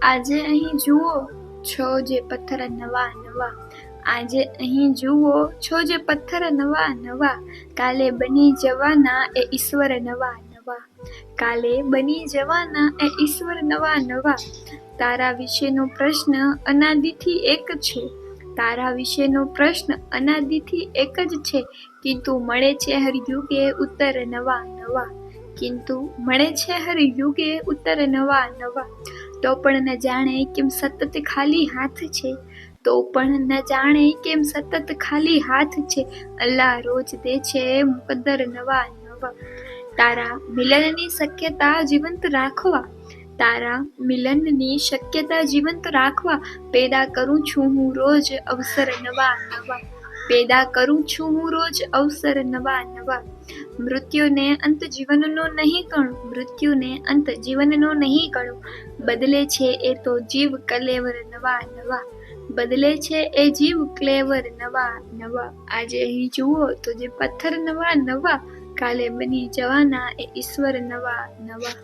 આજે અહીં જુઓ છો જે પથ્થર નવા નવા, આજે અહીં જુઓ છો જે પથ્થર નવા નવા, કાલે બની જવાના એ ઈશ્વર નવા નવા, કાલે બની જવાના એ ઈશ્વર નવા નવા. તારા વિશેનો પ્રશ્ન અનાદિથી એક છે, તારા વિશેનો પ્રશ્ન અનાદિથી એક જ છે, કિંતુ મળે છે હર યુગે ઉત્તર નવા નવા, કિંતુ મળે છે હર યુગે ઉત્તર નવા નવા. તો પણ ન જાણે કેમ સતત ખાલી હાથ છે, તો પણ ન જાણે કેમ સતત ખાલી હાથ છે, અલ્લાહ રોજ દે છે મુકદ્દર નવા નવા. તારા મિલનની શક્યતા જીવંત રાખવા, તારા મિલનની શક્યતા જીવંત રાખવા, પેદા કરું છું હું રોજ અવસર નવા નવા, પેદા કરું છું હું રોજ અવસર નવા નવા. મૃત્યુને અંત જીવનનો નહીં ગણું, મૃત્યુને અંત જીવનનો નહીં ગણું, બદલે છે એ તો જીવ કલેવર નવા નવા, બદલે છે એ જીવ ક્લેવર નવા નવા. આજે અહીં જુઓ તો જે પથ્થર નવા નવા, કાલે બની જવાના એ ઈશ્વર નવા નવા.